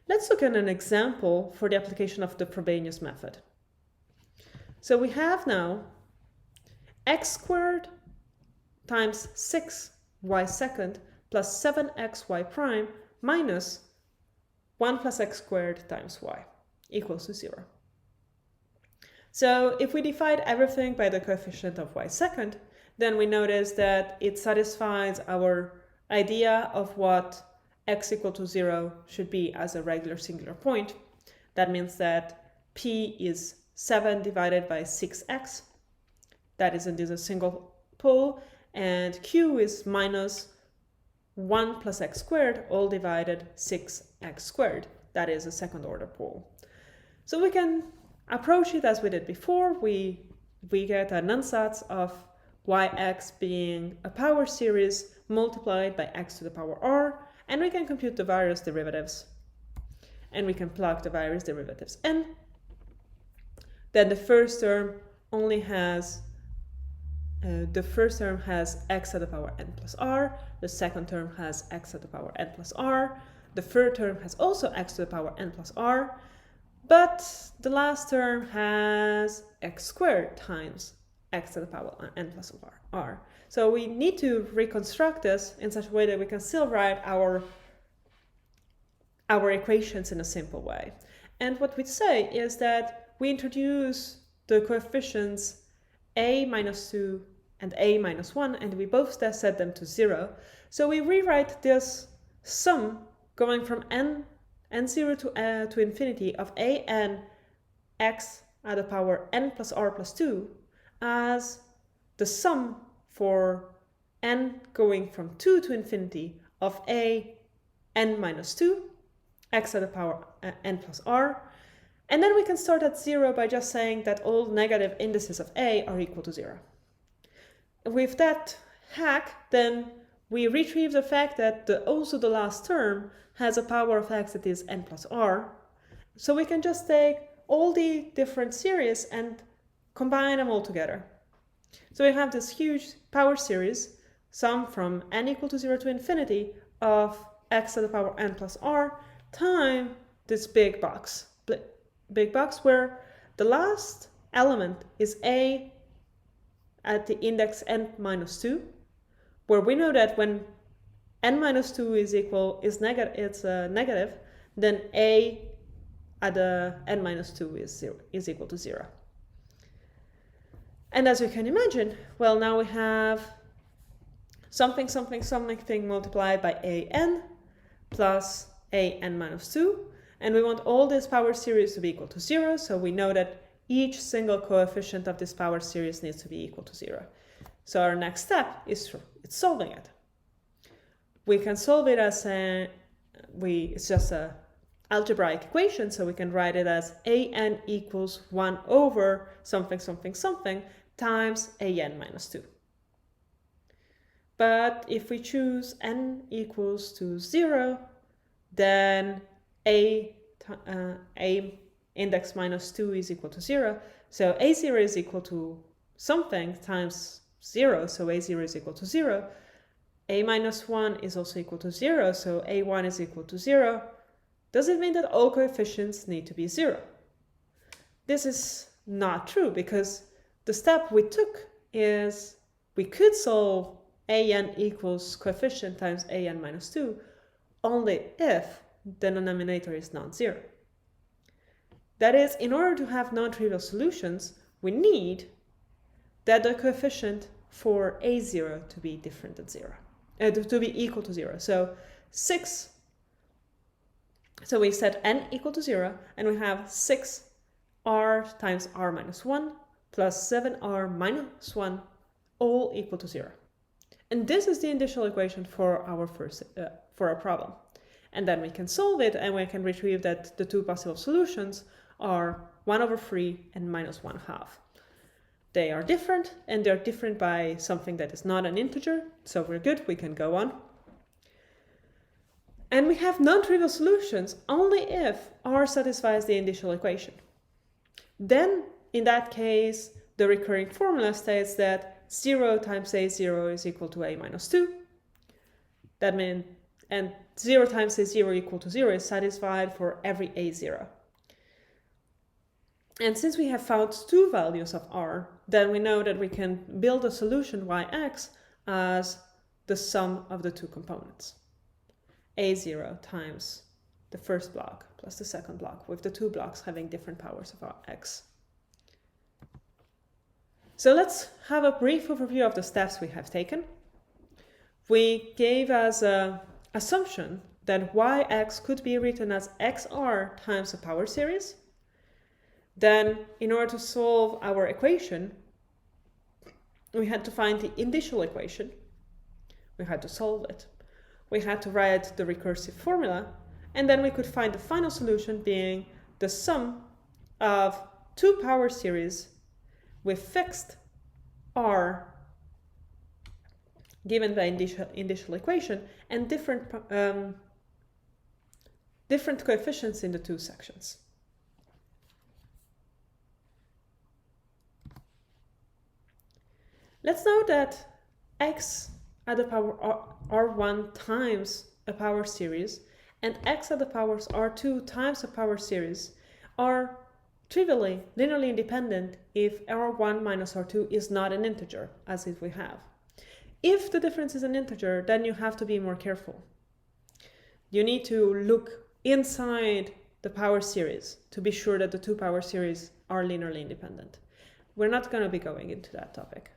Let's look at an example for the application of the Frobenius method. So we have now x squared times 6y second plus 7xy prime minus 1 plus x squared times y equals to 0. So if we divide everything by the coefficient of y second, then we notice that it satisfies our idea of what x equal to 0 should be as a regular singular point. That means that p is 7 divided by 6x. That is indeed a single pole. And q is minus 1 plus x squared all divided 6x squared. That is a second order pole. So we can approach it as we did before. We get an ansatz of yx being a power series multiplied by x to the power r, and we can compute the various derivatives. And we can plug the various derivatives in. Then the first term has x to the power n plus r, the second term has x to the power n plus r, the third term has also x to the power n plus r, but the last term has x squared times x to the power n plus r. So we need to reconstruct this in such a way that we can still write our equations in a simple way. And what we say is that we introduce the coefficients a minus 2 and a minus 1, and we both set them to 0. So we rewrite this sum going from n0 to infinity of a n x at the power n plus r plus 2 as the sum for n going from 2 to infinity of a n minus 2 x at the power n plus r. And then we can start at 0 by just saying that all negative indices of a are equal to 0. With that hack, then we retrieve the fact that also the last term has a power of x that is n plus r. So we can just take all the different series and combine them all together. So we have this huge power series, sum from n equal to 0 to infinity of x to the power n plus r time this big box where the last element is a at the index n minus 2, where we know that when n minus 2 is negative, then a at the n minus 2 is equal to 0. And as you can imagine, well, now we have something multiplied by an plus an minus 2, and we want all this power series to be equal to 0, so we know that each single coefficient of this power series needs to be equal to 0. So our next step is solving it. We can solve it as it's just a algebraic equation, so we can write it as an equals 1 over something times an minus 2. But if we choose n equals to 0, then a index minus 2 is equal to 0. So a0 is equal to something times 0, so a0 is equal to 0. A minus 1 is also equal to 0, so a1 is equal to 0. Does it mean that all coefficients need to be 0? This is not true, because the step we took is we could solve an equals coefficient times an minus 2 only if the denominator is non-zero. That is, in order to have non-trivial solutions, we need that the coefficient for a0 to be different than 0, to be equal to 0. So we set n equal to 0, and we have 6r times r minus 1 plus 7r minus 1 all equal to 0. And this is the initial equation for our problem. And then we can solve it, and we can retrieve that the two possible solutions are 1 over 3 and minus 1/2. They are different, and they're different by something that is not an integer, so we're good, we can go on. And we have non-trivial solutions only if r satisfies the initial equation. Then, in that case, the recurring formula states that 0 times a0 is equal to a minus 2. That means, and 0 times a0 equal to 0 is satisfied for every a0. And since we have found two values of r, then we know that we can build a solution yx as the sum of the two components. a0 times the first block plus the second block, with the two blocks having different powers of x. So let's have a brief overview of the steps we have taken. We gave as an assumption that yx could be written as xr times a power series. Then, in order to solve our equation, we had to find the initial equation. We had to solve it. We had to write the recursive formula, and then we could find the final solution being the sum of two power series with fixed r given the initial equation and different coefficients in the two sections. Let's note that x at the power r1 times a power series and x at the powers r2 times a power series are trivially linearly independent if r1 minus r2 is not an integer, as if we have. If the difference is an integer, then you have to be more careful. You need to look inside the power series to be sure that the two power series are linearly independent. We're not going to be going into that topic.